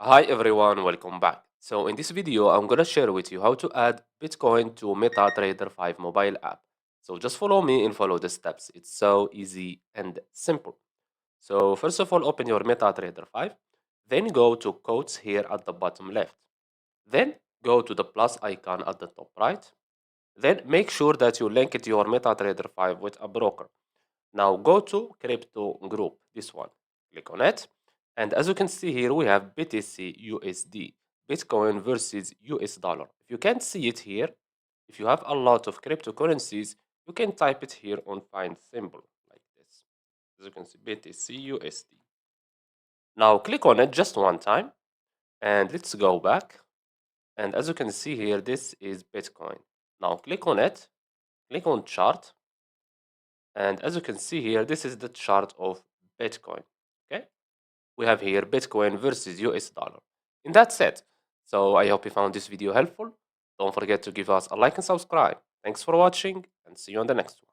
Hi everyone, welcome back. So in this video, I'm gonna share with you how to add Bitcoin to MetaTrader 5 mobile app. So just follow me and follow the steps. It's so easy and simple. So first of all, open your MetaTrader 5, then go to quotes here at the bottom left. Then go to the plus icon at the top right. Then make sure that you link it to your MetaTrader 5 with a broker. Now go to crypto group, this one. Click on it. And as you can see here, we have BTC USD, Bitcoin versus US dollar. If you can't see it here, if you have a lot of cryptocurrencies, you can type it here on find symbol like this. As you can see, BTC USD. Now click on it just one time and let's go back. And as you can see here, this is Bitcoin. Now click on it, click on chart. And as you can see here, this is the chart of Bitcoin. Okay. We have here Bitcoin versus US dollar. And that's it. So I hope you found this video helpful. Don't forget to give us a like and subscribe. Thanks for watching and see you on the next one.